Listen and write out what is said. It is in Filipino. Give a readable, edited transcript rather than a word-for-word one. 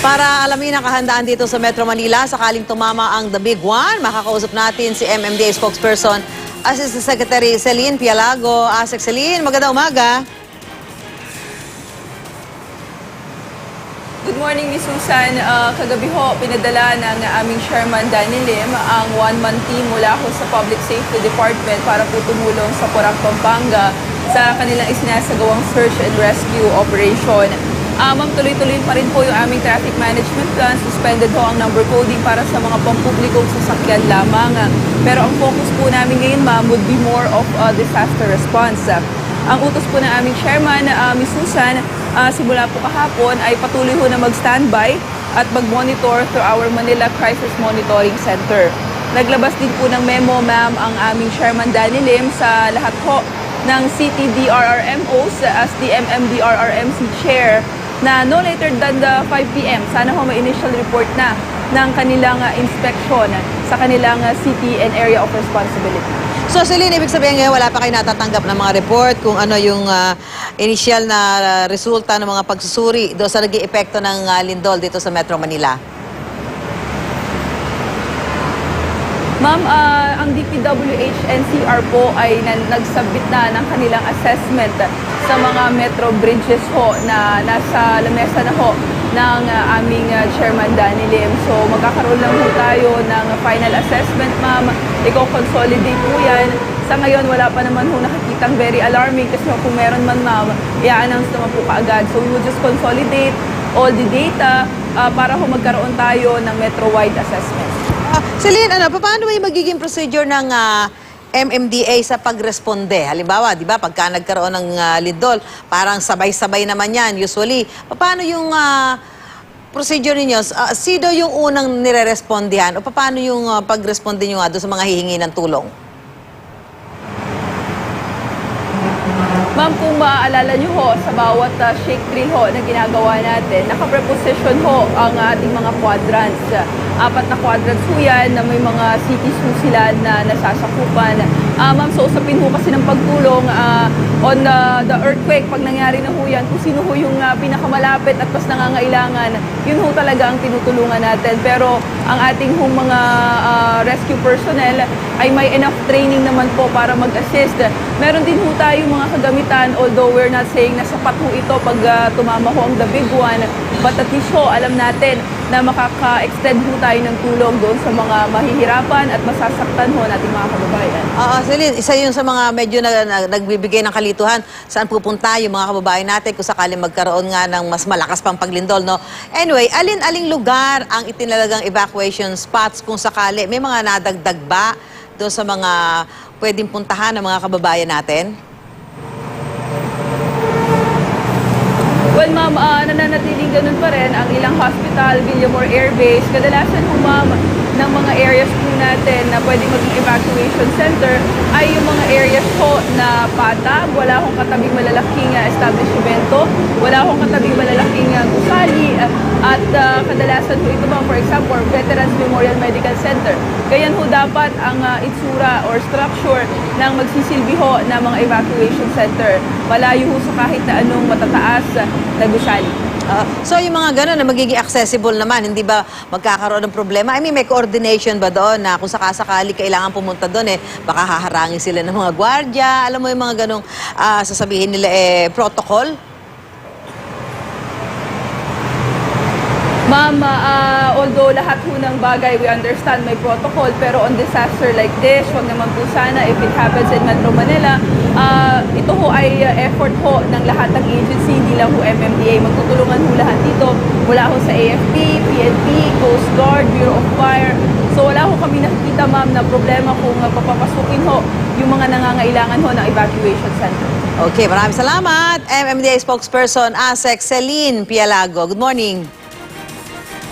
Para alamin ang kahandaan dito sa Metro Manila, sakaling tumama ang The Big One, makakausap natin si MMDA spokesperson, Assistant Secretary Celine Pialago. Asek Celine, magandang umaga. Good morning, Ms. Susan. Kagabi ho, pinadala ng aming Chairman Danny Lim ang one-man team mula ho sa Public Safety Department para po tumulong sa Porac, Pampanga sa kanilang isinasagawang search and rescue operation. Ma'am, tuloy-tuloy pa rin po yung aming traffic management plan. Suspended ho ang number coding para sa mga pampublikong sasakyan lamang. Pero ang focus po namin ngayon, ma'am, would be more of disaster response. Ang utos po ng aming chairman, Ms. Susan, simula po kahapon ay patuloy ho na mag-standby at mag-monitor through our Manila Crisis Monitoring Center. Naglabas din po ng memo, ma'am, ang aming chairman Danny Lim sa lahat ho ng CTDRRMOs as the MMDRRMC chair na no later than the 5 p.m. Sana ho may initial report na ng kanilang inspection sa kanilang city and area of responsibility. So Celine, ibig sabihin ngayon wala pa kayo natatanggap ng mga report kung ano yung initial na resulta ng mga pagsusuri doon sa naging epekto ng lindol dito sa Metro Manila? Ma'am, ang DPWH NCR po ay nagsubmit na ng kanilang assessment sa mga metro bridges ho na nasa lamesa na ho ng aming Chairman Danny Lim. So magkakaroon lang ho tayo ng final assessment, ma'am. I-consolidate po yan. Sa ngayon, wala pa naman ho nakikitang very alarming kasi kung meron man, ma'am, i-announce naman po kaagad. So we will just consolidate all the data para ho magkaroon tayo ng metro-wide assessment. Celine, paano may magiging procedure ng MMDA sa pagresponde? Halimbawa, di ba, pagka nagkaroon ng lindol, parang sabay-sabay naman yan, usually. Paano yung procedure ninyo? Sino yung unang nire-respondihan? O paano yung pag-responde nyo doon sa mga hihingi ng tulong? Ma'am, kung maaalala nyo ho, sa bawat shake drill ho na ginagawa natin, nakapreposition ho ang ating mga quadrants. 4 na quadrants ho yan na may mga cities ho sila na nasasakupan. Ma'am, so usapin ho kasi ng pagtulong on the earthquake, pag nangyari na ho yan, kung sino ho yung pinakamalapit at mas nangangailangan, yun ho talaga ang tinutulungan natin. Pero ang ating ho mga rescue personnel ay may enough training naman po para mag-assist. Meron din ho tayo mga kagamitan, although we're not saying na sapat ho ito pag tumama ho ang The Big One, but at least ho, alam natin na makaka-extend ho tayo ng tulong doon sa mga mahihirapan at masasaktan ho nating mga kababayan. Celine, isa yun sa mga medyo nagbibigay ng kalituhan saan pupunta yung mga kababayan natin kung sakaling magkaroon nga ng mas malakas pang paglindol, no? Anyway, alin-aling lugar ang itinalagang evacuation spots kung sakali? May mga nadagdag ba doon sa mga pwedeng puntahan ng mga kababayan natin? Well, ma'am, nananatiling ganun pa rin ang ilang hospital, Villamor Air Base. Kadalasan po, ma'am, ng mga areas po natin na pwedeng maging evacuation center ay yung mga areas po na patag, wala akong katabing malalaking establishmento, wala akong katabing malalaking gusali, at kadalasan po ito, ma'am, for example, Veterans Memorial Medical Center. Ganyan ho dapat ang itsura or structure ng magsisilbi ho na mga evacuation center. Malayo ho sa kahit na anong matataas na gusali. So yung mga gano'n na magiging accessible naman, hindi ba magkakaroon ng problema? I mean, may coordination ba doon na kung sakasakali kailangan pumunta doon, baka haharangin sila ng mga gwardiya, alam mo yung mga gano'ng sasabihin nila, protocol? Ma'am, although lahat ho ng bagay we understand may protocol, pero on disaster like this, wag naman po sana if it happens in Metro Manila, ito ho ay effort ho ng lahat ng agency, hindi lang ho MMDA. Magtutulungan ho lahat dito. Wala ho sa AFP, PNP, Coast Guard, Bureau of Fire. So wala ho kami nakikita, ma'am, na problema kung papapasukin ho yung mga nangangailangan ho ng evacuation center. Okay, maraming salamat. MMDA spokesperson, Asek Celine Pialago. Good morning.